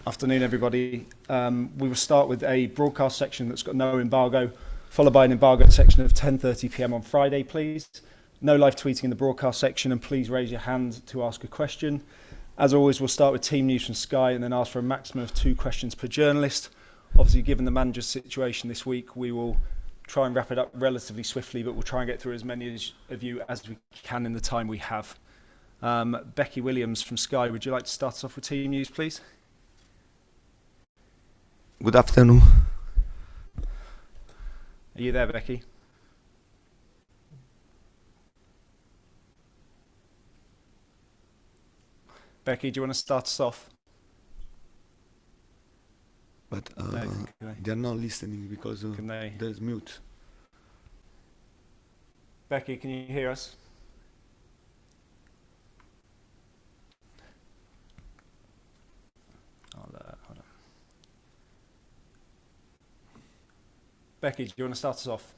Afternoon, everybody. We will start with a broadcast section that's got no embargo, followed by an embargoed section of 10:30 p.m. on Friday, please. No live tweeting in the broadcast section, and please raise your hand to ask a question. As always, we'll start with team news from Sky and then ask for a maximum of 2 questions per journalist. Obviously, given the manager's situation this week, we will try and wrap it up relatively swiftly, but we'll try and get through as many of you as we can in the time we have. Becky Williams from Sky, would you like to start us off with team news, please? Good afternoon. Are you there, Becky? Becky, do you want to start us off? But they're not listening because there's mute. Becky, can you hear us? Hold on. Becky, do you want to start us off?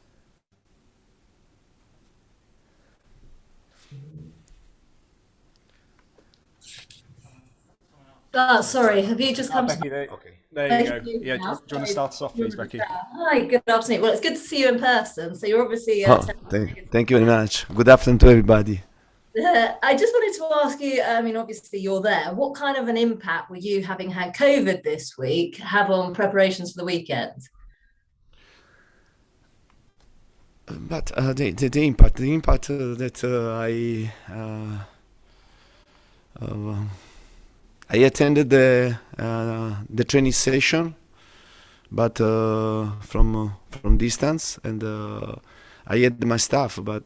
Sorry, have you just come Becky, to... Okay. There you go. Yeah, do you want to start us off, please, Becky? Hi, good afternoon. Well, it's good to see you in person. So you're obviously... Thank you very much. Good afternoon to everybody. I just wanted to ask you, I mean, obviously you're there. What kind of an impact will you, having had COVID this week, have on preparations for the weekend? But the impact that I attended the training session, but from distance, and I had my staff, that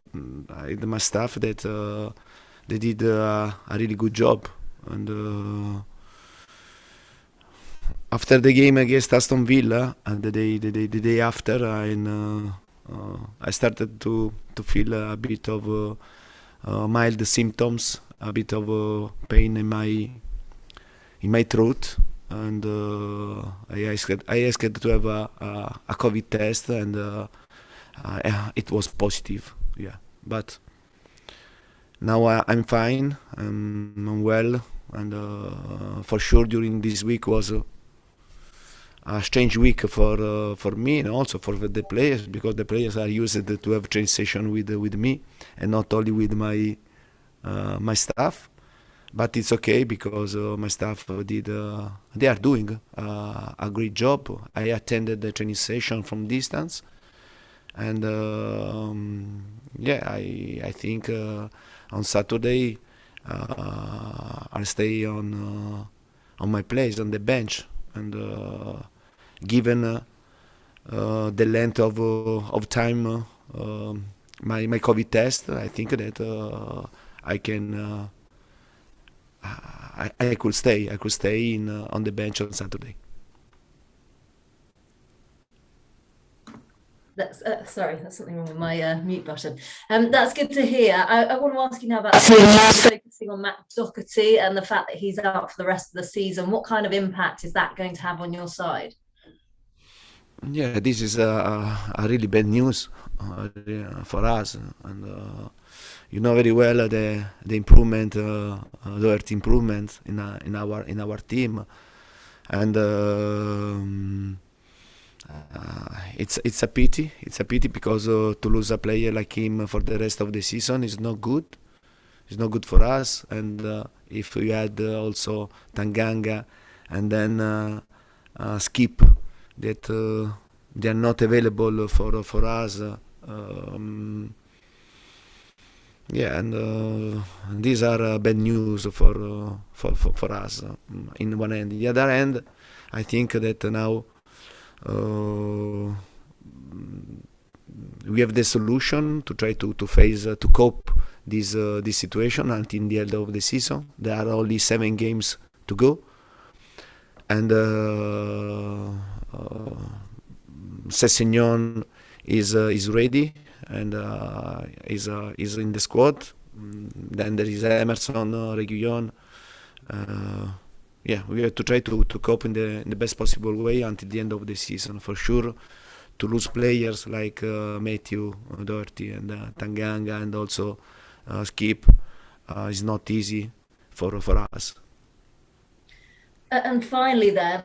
they did a really good job. And after the game against Aston Villa, and the day after, I started to feel a bit of mild symptoms, a bit of pain in my throat, and I asked to have a COVID test, and it was positive. Yeah, but now I'm fine. I'm well, and for sure during this week was a strange week for me and also for the players, because the players are used to have training session with me and not only with my staff. But it's okay because my staff they are doing a great job. I attended the training session from distance, and I think on Saturday I'll stay on my place on the bench, and given the length of time my COVID test, I think that I can. I could stay. I could stay on the bench on Saturday. Sorry, that's something wrong with my mute button. That's good to hear. I want to ask you now about focusing on Matt Doherty and the fact that he's out for the rest of the season. What kind of impact is that going to have on your side? Yeah, this is a really bad news for us, and you know very well the improvement, Doherty improvement in our team, and it's a pity. It's a pity because to lose a player like him for the rest of the season is not good. It's not good for us, and if we had also Tanganga and then Skip, that they are not available for us. And these are bad news for us. In one end, the other end, I think that now we have the solution to try to face to cope this situation until the end of the season. There are only 7 games to go, and Sessegnon is ready and is in the squad. Then there is Emerson, Reguilon. We have to try to cope in the best possible way until the end of the season. For sure, to lose players like Matthew, Doherty, and Tanganga, and also Skip is not easy for us. And finally, then,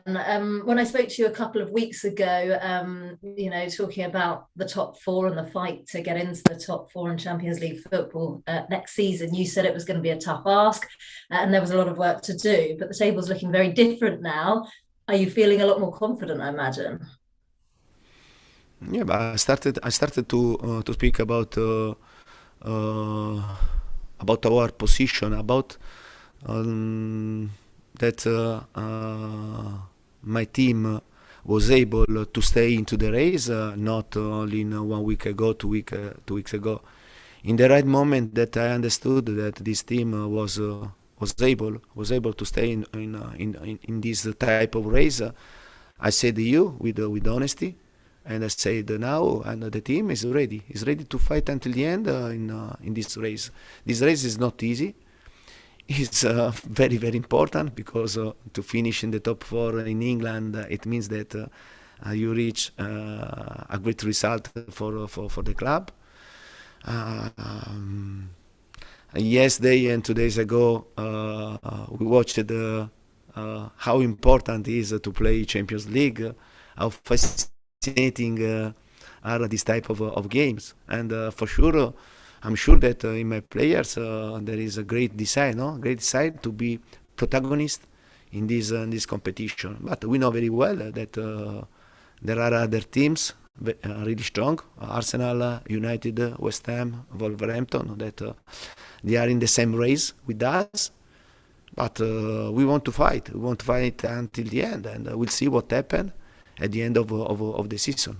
when I spoke to you a couple of weeks ago, talking about the top four and the fight to get into the top four in Champions League football next season, you said it was going to be a tough ask and there was a lot of work to do, but the table's looking very different now. Are you feeling a lot more confident, I imagine? Yeah, but I started to speak uh, about our position, about that my team was able to stay into the race, not only in 1 week ago, 2 weeks ago. In the right moment, that I understood that this team was able to stay in this type of race. I said to you with honesty, and I said now, and the team is ready to fight until the end in this race. This race is not easy. It's very very important because to finish in the top four in England, it means that you reach a great result for the club. Yesterday and 2 days ago, we watched how important it is to play Champions League, how fascinating are these type of games, and for sure, I'm sure that in my players there is a great desire, no, great desire to be protagonist in this competition. But we know very well that there are other teams really strong, Arsenal, United, West Ham, Wolverhampton, that they are in the same race with us. But we want to fight. We want to fight until the end, and we'll see what happens at the end of the season.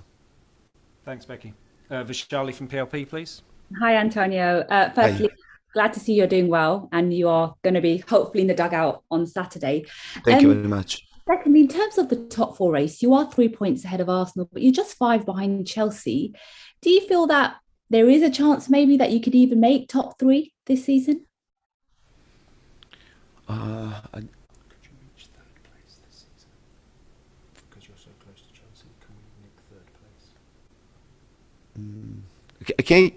Thanks, Becky. Vishali from PLP, please. Hi, Antonio. Firstly, Hi. glad to see you're doing well and you are going to be hopefully in the dugout on Saturday. Thank you very much. Secondly, in terms of the top four race, you are 3 points ahead of Arsenal, but you're just 5 behind Chelsea. Do you feel that there is a chance maybe that you could even make top 3 this season? Could you reach third place this season? Because you're so close to Chelsea, can we nick third place?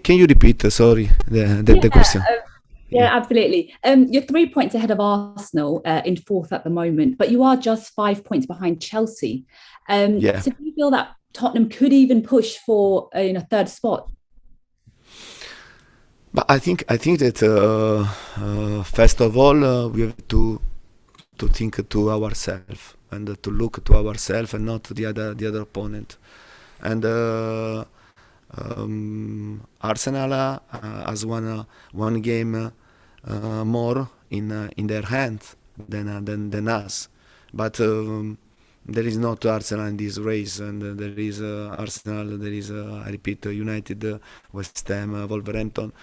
Can you repeat? Sorry, the question. Yeah, absolutely. You're 3 points ahead of Arsenal in fourth at the moment, but you are just 5 points behind Chelsea. Yeah. So do you feel that Tottenham could even push for a third spot? But I think that first of all we have to think to ourselves and to look to ourselves and not to the other opponent. And Arsenal has one game more in their hands than us, but there is not Arsenal in this race, and there is Arsenal, there is I repeat, United, West Ham, Wolverhampton.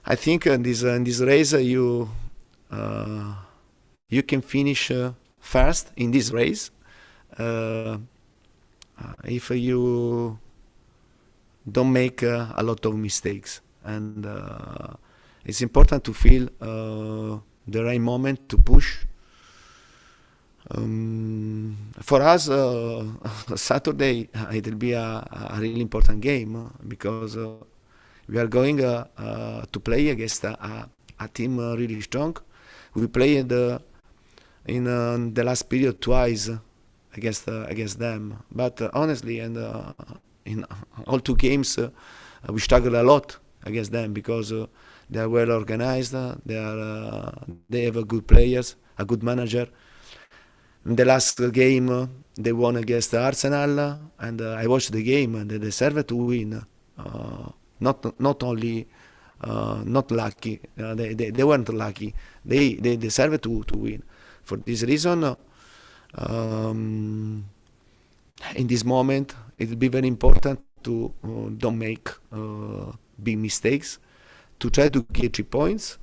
I think in this race you can finish first in this race if you don't make a lot of mistakes, and it's important to feel the right moment to push. For us, Saturday it will be a really important game because we are going to play against a team really strong. We played in the last period twice against them, but honestly, and in all 2 games we struggle a lot against them because they are well organized. They have a good players, a good manager. In the last game they won against Arsenal, and I watched the game and they deserve to win. Not only not lucky, they weren't lucky. They deserve to win. For this reason, in this moment, it will be very important to don't make big mistakes, to try to get 3 points.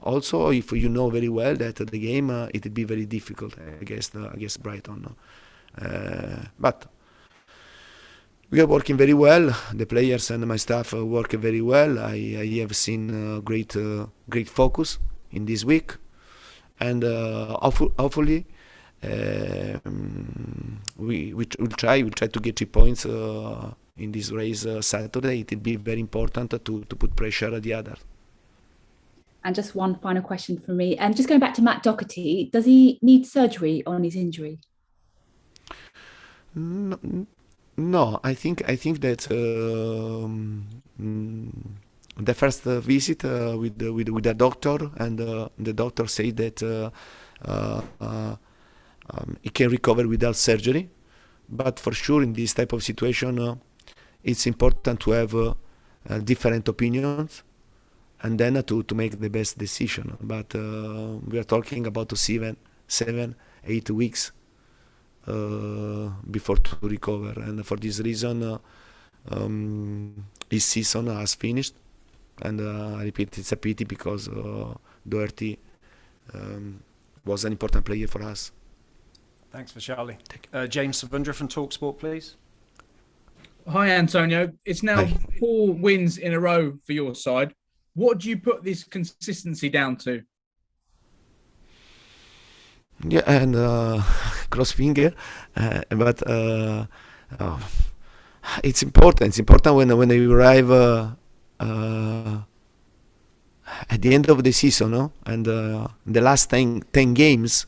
Also, if you know very well that the game it will be very difficult against Brighton, but we are working very well. The players and my staff work very well. I have seen great focus in this week, and hopefully we'll try to get 3 points in this race Saturday. It will be very important to put pressure at the other. And just one final question from me. And just going back to Matt Doherty, does he need surgery on his injury? No, I think that the first visit with the doctor, and the doctor said that he can recover without surgery. But for sure, in this type of situation, it's important to have different opinions, and then to make the best decision. But we are talking about 7-8 weeks before to recover, and for this reason his season has finished, and I repeat, it's a pity because Doherty was an important player for us. Thanks for Charlie. James Savundra from TalkSport, please. Hi Antonio, it's now 4 wins in a row for your side. What do you put this consistency down to? Yeah, and cross finger, but it's important. It's important when you arrive at the end of the season, no? And the last 10 games,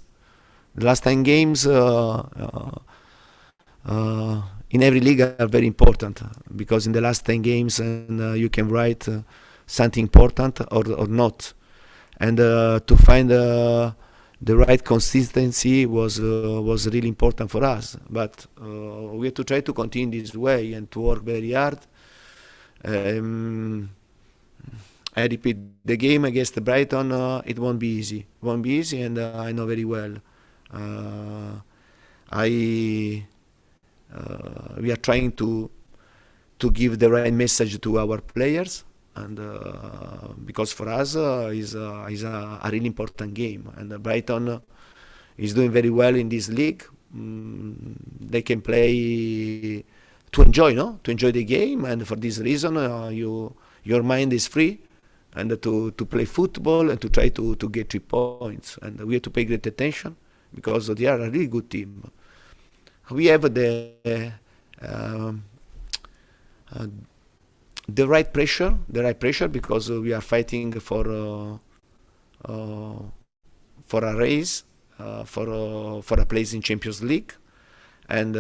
in every league are very important, because in the last 10 games you can write something important or not, and to find the right consistency was really important for us. But we have to try to continue this way and to work very hard. I repeat, the game against Brighton, it won't be easy. It won't be easy, and I know very well. We are trying to give the right message to our players, and because for us is a really important game, and Brighton is doing very well in this league. They can play to enjoy, no? To enjoy the game, and for this reason your mind is free, and to play football and to try to get 3 points, and we have to pay great attention because they are a really good team. We have the right pressure, because we are fighting for a race, for a place in Champions League, and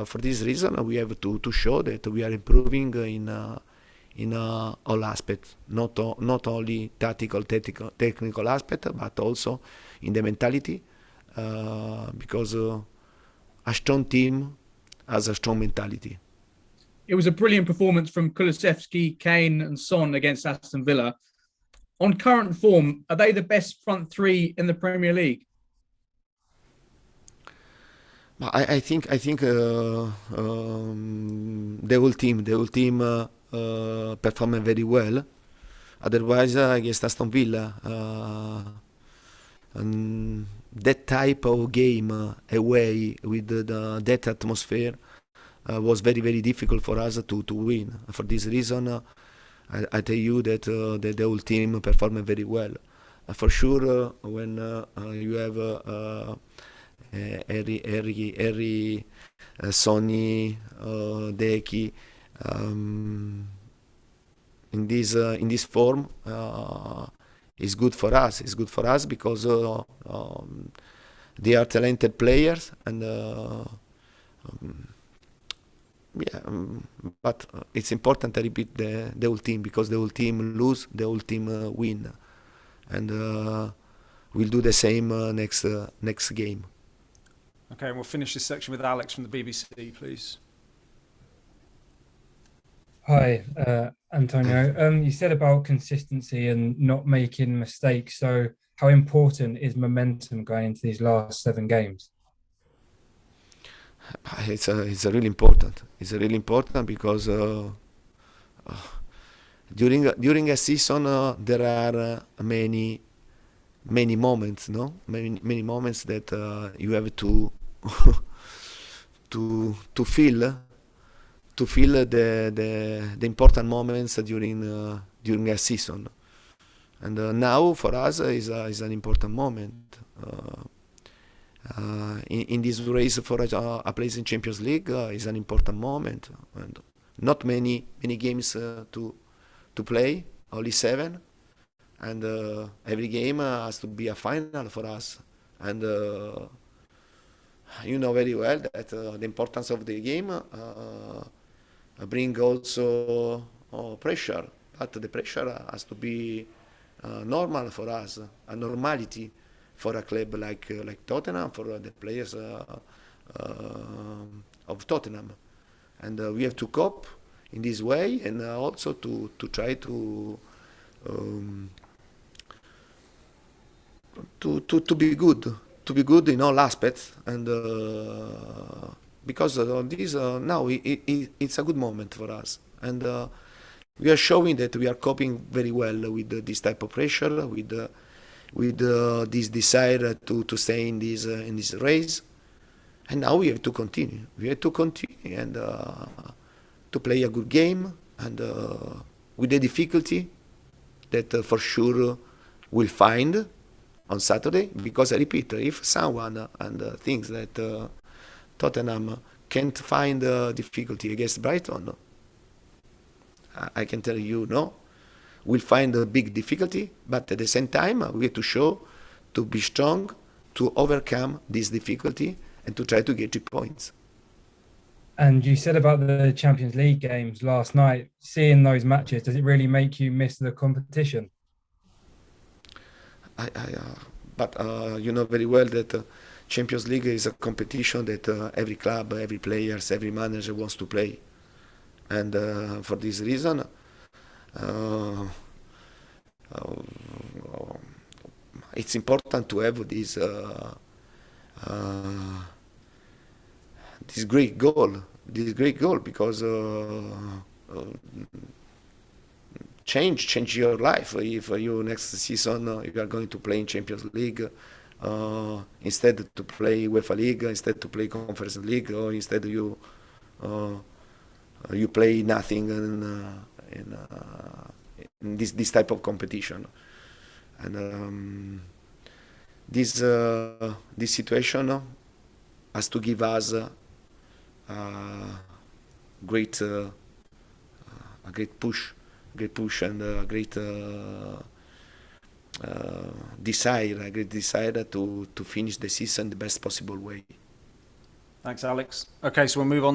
for this reason we have to show that we are improving in all aspects, not only technical aspect, but also in the mentality, because a strong team has a strong mentality. It was a brilliant performance from Kulusevski, Kane and Son against Aston Villa. On current form, are they the best front 3 in the Premier League? I think the whole team performed very well. Otherwise, against Aston Villa, that type of game away with that atmosphere was very, very difficult for us to win. For this reason, I tell you that the whole team performed very well. For sure, when you have Harry, Sonny, Deki in this form, is good for us. It's good for us because they are talented players, and but it's important to repeat the whole team, because the whole team lose, the whole team win, and we'll do the same next game. Okay, and we'll finish this section with Alex from the BBC, please. Hi, Antonio. You said about consistency and not making mistakes. So how important is momentum going into these last 7 games? It's really important. It's really important because during a season there are many moments, no? Many moments that you have to feel the important moments during a season, and now for us is an important moment in this race for a place in Champions League. Is an important moment, and not many games to play, only 7, and every game has to be a final for us. And you know very well that the importance of the game bring also pressure, but the pressure has to be normal for us, a normality for a club like Tottenham, for the players of Tottenham. And we have to cope in this way, and also to try to be good, in all aspects, and because this now it's a good moment for us, and we are showing that we are coping very well with this type of pressure, with this desire to stay in this race, and now we have to continue. We have to continue and to play a good game, and with the difficulty that for sure we'll find on Saturday, because I repeat, if someone thinks that Tottenham can't find difficulty against Brighton, I can tell you no, we'll find a big difficulty, but at the same time we have to show to be strong, to overcome this difficulty, and to try to get 3 points. And you said about the Champions League games last night, seeing those matches, does it really make you miss the competition? But you know very well that Champions League is a competition that every club, every player, every manager wants to play. And for this reason, it's important to have this great goal, because change your life. If you next season you are going to play in Champions League instead to play UEFA League, instead to play Conference League, or instead you play nothing in this type of competition. And this situation has to give us a great push and a great desire to finish the season the best possible way. Thanks, Alex. Okay, so we'll move on.